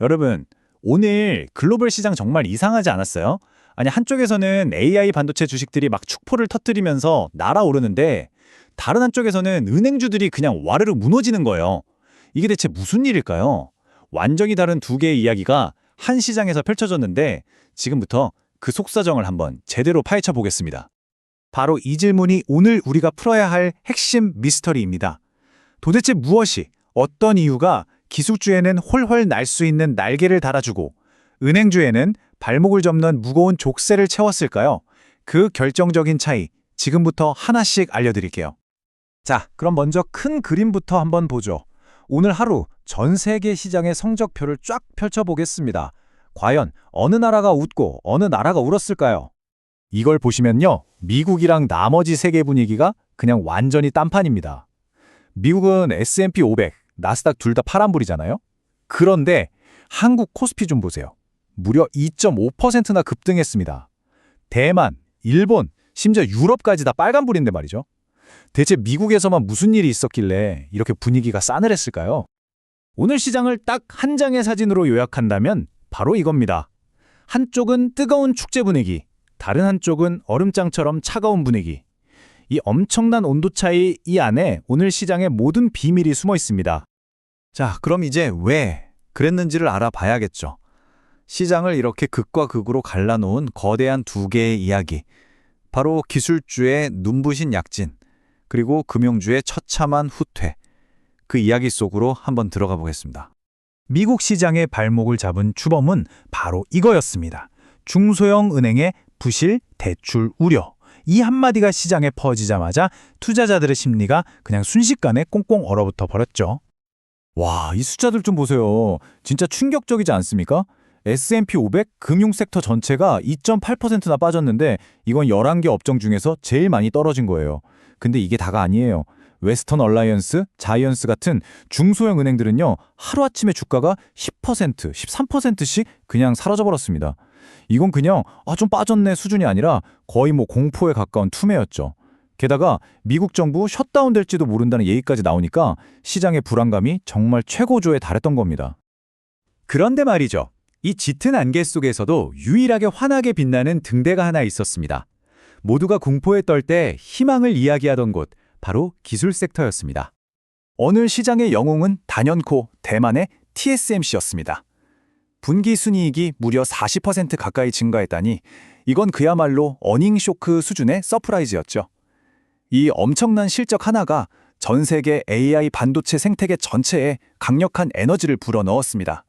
여러분, 오늘 글로벌 시장 정말 이상하지 않았어요? 아니, 한쪽에서는 AI 반도체 주식들이 막 축포를 터뜨리면서 날아오르는데 다른 한쪽에서는 은행주들이 그냥 와르르 무너지는 거예요. 이게 대체 무슨 일일까요? 완전히 다른 두 개의 이야기가 한 시장에서 펼쳐졌는데 지금부터 그 속사정을 한번 제대로 파헤쳐 보겠습니다. 바로 이 질문이 오늘 우리가 풀어야 할 핵심 미스터리입니다. 도대체 무엇이, 어떤 이유가 기술주에는 홀홀 날 수 있는 날개를 달아주고 은행주에는 발목을 접는 무거운 족쇄를 채웠을까요? 그 결정적인 차이, 지금부터 하나씩 알려드릴게요. 자, 그럼 먼저 큰 그림부터 한번 보죠. 오늘 하루 전 세계 시장의 성적표를 쫙 펼쳐보겠습니다. 과연 어느 나라가 웃고 어느 나라가 울었을까요? 이걸 보시면요, 미국이랑 나머지 세계 분위기가 그냥 완전히 딴판입니다. 미국은 S&P 500, 나스닥 둘 다 파란불이잖아요? 그런데 한국 코스피 좀 보세요. 무려 2.5%나 급등했습니다. 대만, 일본, 심지어 유럽까지 다 빨간불인데 말이죠. 대체 미국에서만 무슨 일이 있었길래 이렇게 분위기가 싸늘했을까요? 오늘 시장을 딱 한 장의 사진으로 요약한다면 바로 이겁니다. 한쪽은 뜨거운 축제 분위기, 다른 한쪽은 얼음장처럼 차가운 분위기. 이 엄청난 온도 차이 이 안에 오늘 시장의 모든 비밀이 숨어 있습니다. 자, 그럼 이제 왜 그랬는지를 알아봐야겠죠. 시장을 이렇게 극과 극으로 갈라놓은 거대한 두 개의 이야기. 바로 기술주의 눈부신 약진, 그리고 금융주의 처참한 후퇴. 그 이야기 속으로 한번 들어가 보겠습니다. 미국 시장의 발목을 잡은 주범은 바로 이거였습니다. 중소형 은행의 부실, 대출 우려. 이 한마디가 시장에 퍼지자마자 투자자들의 심리가 그냥 순식간에 꽁꽁 얼어붙어 버렸죠. 와, 이 숫자들 좀 보세요. 진짜 충격적이지 않습니까? S&P 500 금융 섹터 전체가 2.8%나 빠졌는데 이건 11개 업종 중에서 제일 많이 떨어진 거예요. 근데 이게 다가 아니에요. 웨스턴 얼라이언스, 자이언스 같은 중소형 은행들은요, 하루아침에 주가가 10%, 13%씩 그냥 사라져버렸습니다. 이건 그냥 좀 빠졌네 수준이 아니라 거의 공포에 가까운 투매였죠. 게다가 미국 정부 셧다운 될지도 모른다는 얘기까지 나오니까 시장의 불안감이 정말 최고조에 달했던 겁니다. 그런데 말이죠. 이 짙은 안개 속에서도 유일하게 환하게 빛나는 등대가 하나 있었습니다. 모두가 공포에 떨 때 희망을 이야기하던 곳, 바로 기술 섹터였습니다. 오늘 시장의 영웅은 단연코 대만의 TSMC였습니다. 분기 순이익이 무려 40% 가까이 증가했다니 이건 그야말로 어닝 쇼크 수준의 서프라이즈였죠. 이 엄청난 실적 하나가 전 세계 AI 반도체 생태계 전체에 강력한 에너지를 불어넣었습니다.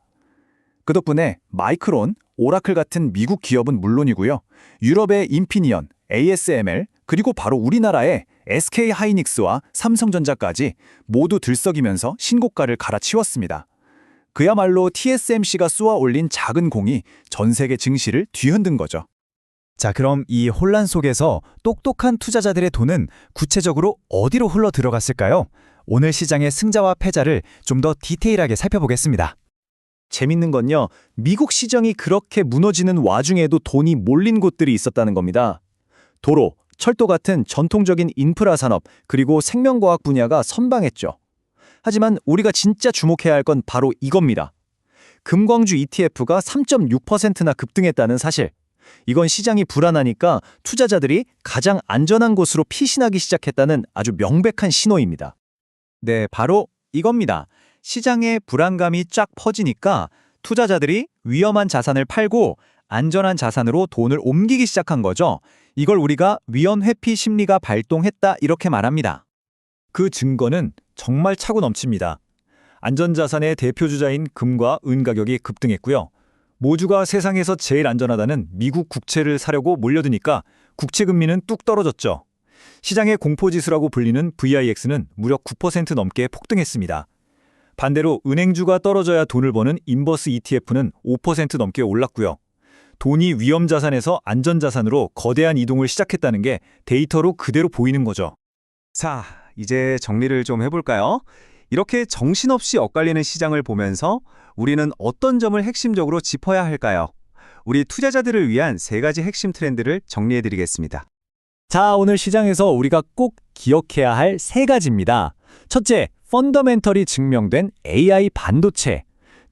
그 덕분에 마이크론, 오라클 같은 미국 기업은 물론이고요. 유럽의 인피니언, ASML, 그리고 바로 우리나라의 SK하이닉스와 삼성전자까지 모두 들썩이면서 신고가를 갈아치웠습니다. 그야말로 TSMC가 쏘아 올린 작은 공이 전 세계 증시를 뒤흔든 거죠. 자, 그럼 이 혼란 속에서 똑똑한 투자자들의 돈은 구체적으로 어디로 흘러 들어갔을까요? 오늘 시장의 승자와 패자를 좀 더 디테일하게 살펴보겠습니다. 재밌는 건요, 미국 시장이 그렇게 무너지는 와중에도 돈이 몰린 곳들이 있었다는 겁니다. 도로, 철도 같은 전통적인 인프라 산업, 그리고 생명과학 분야가 선방했죠. 하지만 우리가 진짜 주목해야 할 건 바로 이겁니다. 금광주 ETF가 3.6%나 급등했다는 사실. 이건 시장이 불안하니까 투자자들이 가장 안전한 곳으로 피신하기 시작했다는 아주 명백한 신호입니다. 네, 바로 이겁니다. 시장의 불안감이 쫙 퍼지니까 투자자들이 위험한 자산을 팔고 안전한 자산으로 돈을 옮기기 시작한 거죠. 이걸 우리가 위험 회피 심리가 발동했다 이렇게 말합니다. 그 증거는 정말 차고 넘칩니다. 안전자산의 대표주자인 금과 은 가격이 급등했고요. 모주가 세상에서 제일 안전하다는 미국 국채를 사려고 몰려드니까 국채 금리는 뚝 떨어졌죠. 시장의 공포지수라고 불리는 VIX는 무려 9% 넘게 폭등했습니다. 반대로 은행주가 떨어져야 돈을 버는 인버스 ETF는 5% 넘게 올랐고요. 돈이 위험자산에서 안전자산으로 거대한 이동을 시작했다는 게 데이터로 그대로 보이는 거죠. 자, 이제 정리를 좀 해볼까요? 이렇게 정신없이 엇갈리는 시장을 보면서 우리는 어떤 점을 핵심적으로 짚어야 할까요? 우리 투자자들을 위한 3가지 핵심 트렌드를 정리해드리겠습니다. 자, 오늘 시장에서 우리가 꼭 기억해야 할 3가지입니다. 첫째, 펀더멘털이 증명된 AI 반도체.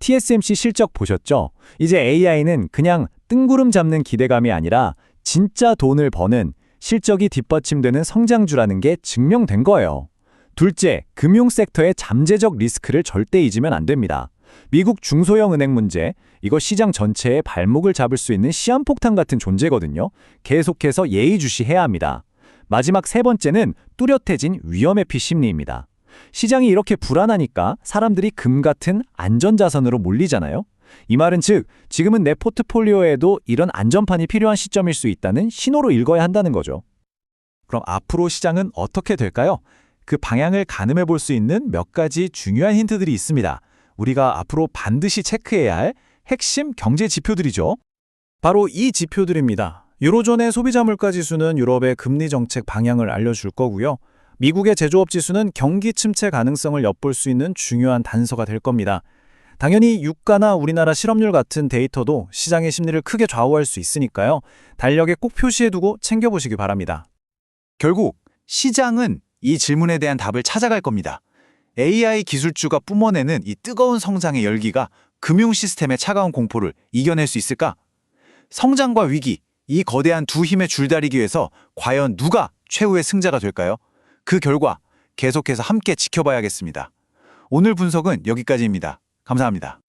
TSMC 실적 보셨죠? 이제 AI는 그냥 뜬구름 잡는 기대감이 아니라 진짜 돈을 버는 실적이 뒷받침되는 성장주라는 게 증명된 거예요. 둘째, 금융 섹터의 잠재적 리스크를 절대 잊으면 안 됩니다. 미국 중소형 은행 문제, 이거 시장 전체의 발목을 잡을 수 있는 시한폭탄 같은 존재거든요. 계속해서 예의주시해야 합니다. 마지막 세 번째는 뚜렷해진 위험회피 심리입니다. 시장이 이렇게 불안하니까 사람들이 금 같은 안전자산으로 몰리잖아요. 이 말은 즉, 지금은 내 포트폴리오에도 이런 안전판이 필요한 시점일 수 있다는 신호로 읽어야 한다는 거죠. 그럼 앞으로 시장은 어떻게 될까요? 그 방향을 가늠해 볼 수 있는 몇 가지 중요한 힌트들이 있습니다. 우리가 앞으로 반드시 체크해야 할 핵심 경제 지표들이죠. 바로 이 지표들입니다. 유로존의 소비자 물가 지수는 유럽의 금리 정책 방향을 알려줄 거고요. 미국의 제조업 지수는 경기 침체 가능성을 엿볼 수 있는 중요한 단서가 될 겁니다. 당연히 유가나 우리나라 실업률 같은 데이터도 시장의 심리를 크게 좌우할 수 있으니까요. 달력에 꼭 표시해두고 챙겨보시기 바랍니다. 결국 시장은 이 질문에 대한 답을 찾아갈 겁니다. AI 기술주가 뿜어내는 이 뜨거운 성장의 열기가 금융 시스템의 차가운 공포를 이겨낼 수 있을까? 성장과 위기, 이 거대한 두 힘의 줄다리기 위해서 과연 누가 최후의 승자가 될까요? 그 결과 계속해서 함께 지켜봐야겠습니다. 오늘 분석은 여기까지입니다. 감사합니다.